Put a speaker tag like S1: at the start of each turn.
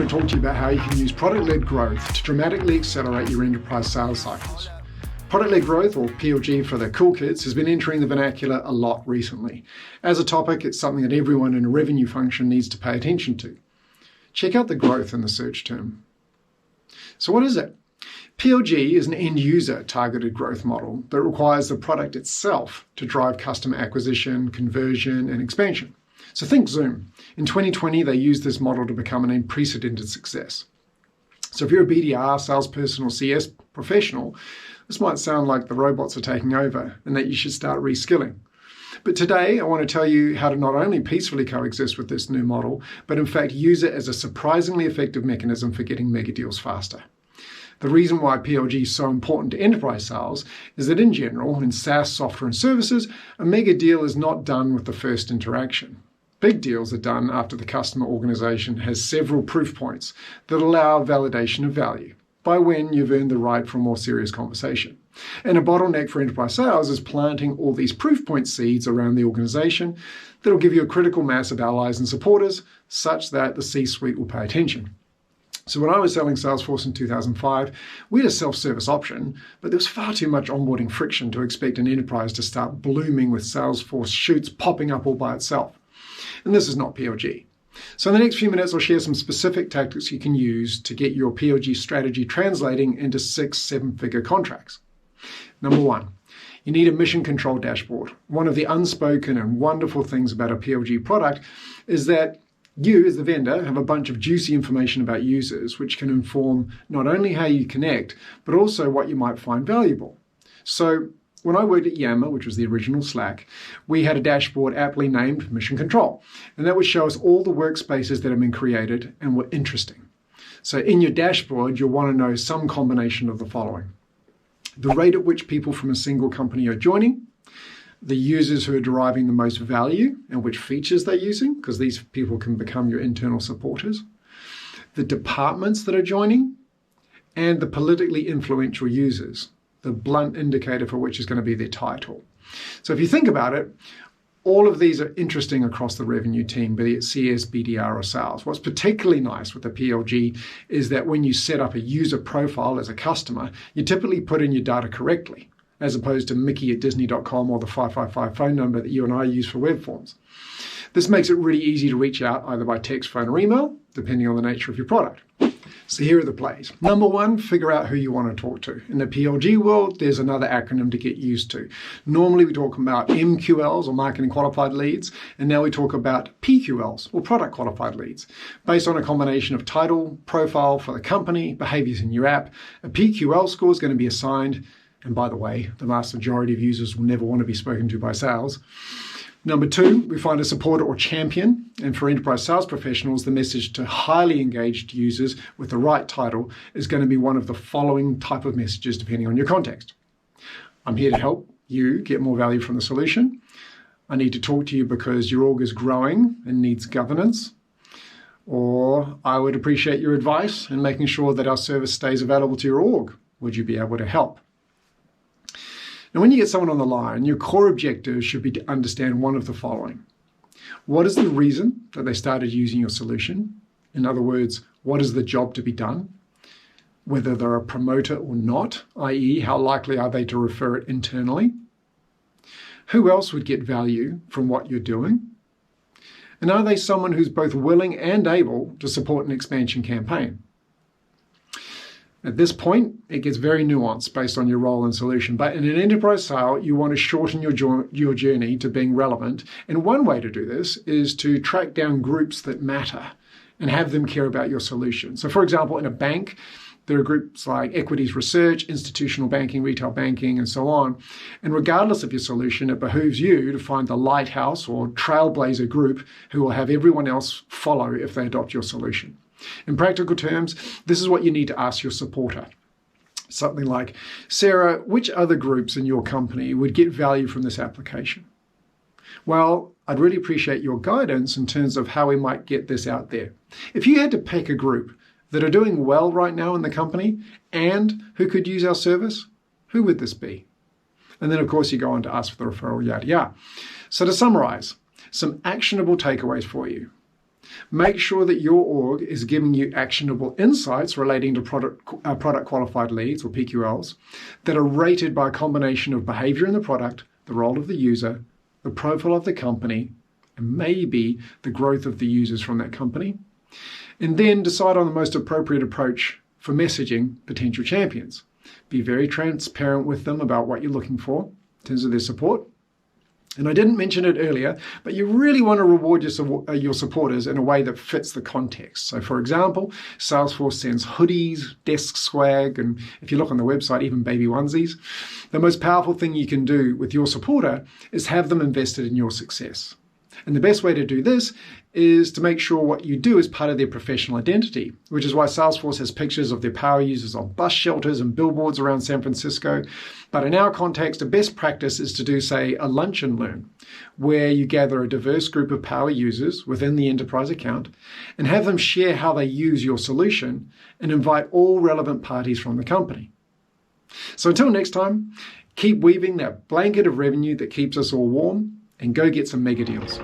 S1: to talk to you about how you can use product-led growth to dramatically accelerate your enterprise sales cycles. Product-led growth, or PLG for the cool kids, has been entering the vernacular a lot recently. As a topic, it's something that everyone in a revenue function needs to pay attention to. Check out the growth in the search term. So what is it? PLG is an end-user targeted growth model that requires the product itself to drive customer acquisition, conversion, and expansion. So think Zoom. In 2020, they used this model to become an unprecedented success. So if you're a BDR, salesperson, or CS professional, this might sound like the robots are taking over and that you should start reskilling. But today, I want to tell you how to not only peacefully coexist with this new model, but in fact use it as a surprisingly effective mechanism for getting mega deals faster. The reason why PLG is so important to enterprise sales is that in general, in SaaS software and services, a mega deal is not done with the first interaction. Big deals are done after the customer organization has several proof points that allow validation of value, by when you've earned the right for a more serious conversation. And a bottleneck for enterprise sales is planting all these proof point seeds around the organization that'll give you a critical mass of allies and supporters such that the C-suite will pay attention. So when I was selling Salesforce in 2005, we had a self-service option, but there was far too much onboarding friction to expect an enterprise to start blooming with Salesforce shoots popping up all by itself. And this is not PLG. So in the next few minutes, I'll share some specific tactics you can use to get your PLG strategy translating into 6-7-figure contracts. Number one, you need a mission control dashboard. One of the unspoken and wonderful things about a PLG product is that you, as the vendor, have a bunch of juicy information about users, which can inform not only how you connect, but also what you might find valuable. So when I worked at Yammer, which was the original Slack, we had a dashboard aptly named Mission Control, and that would show us all the workspaces that have been created and were interesting. So in your dashboard, you'll want to know some combination of the following: the rate at which people from a single company are joining, the users who are deriving the most value and which features they're using, because these people can become your internal supporters, the departments that are joining, and the politically influential users, the blunt indicator for which is going to be their title. So if you think about it, all of these are interesting across the revenue team, be it CS, BDR, or sales. What's particularly nice with the PLG is that when you set up a user profile as a customer, you typically put in your data correctly, as opposed to mickey@disney.com or the 555 phone number that you and I use for web forms. This makes it really easy to reach out either by text, phone, or email, depending on the nature of your product. So here are the plays. Number one, figure out who you want to talk to. In the PLG world, there's another acronym to get used to. Normally we talk about MQLs, or marketing qualified leads, and now we talk about PQLs, or product qualified leads. Based on a combination of title, profile for the company, behaviors in your app, a PQL score is going to be assigned, and by the way, the vast majority of users will never want to be spoken to by sales. Number two, we find a supporter or champion, and for enterprise sales professionals, the message to highly engaged users with the right title is going to be one of the following type of messages depending on your context. I'm here to help you get more value from the solution. I need to talk to you because your org is growing and needs governance. Or I would appreciate your advice in making sure that our service stays available to your org. Would you be able to help? Now, when you get someone on the line, your core objective should be to understand one of the following. What is the reason that they started using your solution? In other words, what is the job to be done? Whether they're a promoter or not, i.e., how likely are they to refer it internally? Who else would get value from what you're doing? And are they someone who's both willing and able to support an expansion campaign? At this point, it gets very nuanced based on your role and solution. But in an enterprise sale, you want to shorten your journey to being relevant. And one way to do this is to track down groups that matter and have them care about your solution. So for example, in a bank, there are groups like equities research, institutional banking, retail banking, and so on. And regardless of your solution, it behooves you to find the lighthouse or trailblazer group who will have everyone else follow if they adopt your solution. In practical terms, this is what you need to ask your supporter. Something like, Sarah, which other groups in your company would get value from this application? Well, I'd really appreciate your guidance in terms of how we might get this out there. If you had to pick a group that are doing well right now in the company and who could use our service, who would this be? And then, of course, you go on to ask for the referral, yada, yada. So to summarize, some actionable takeaways for you. Make sure that your org is giving you actionable insights relating to product qualified leads, or PQLs, that are rated by a combination of behavior in the product, the role of the user, the profile of the company, and maybe the growth of the users from that company. And then decide on the most appropriate approach for messaging potential champions. Be very transparent with them about what you're looking for in terms of their support. And I didn't mention it earlier, but you really want to reward your supporters in a way that fits the context. So for example, Salesforce sends hoodies, desk swag, and if you look on the website, even baby onesies. The most powerful thing you can do with your supporter is have them invested in your success. And the best way to do this is to make sure what you do is part of their professional identity, which is why Salesforce has pictures of their power users on bus shelters and billboards around San Francisco. But in our context, a best practice is to do, say, a lunch and learn, where you gather a diverse group of power users within the enterprise account and have them share how they use your solution and invite all relevant parties from the company. So until next time, keep weaving that blanket of revenue that keeps us all warm and go get some mega deals.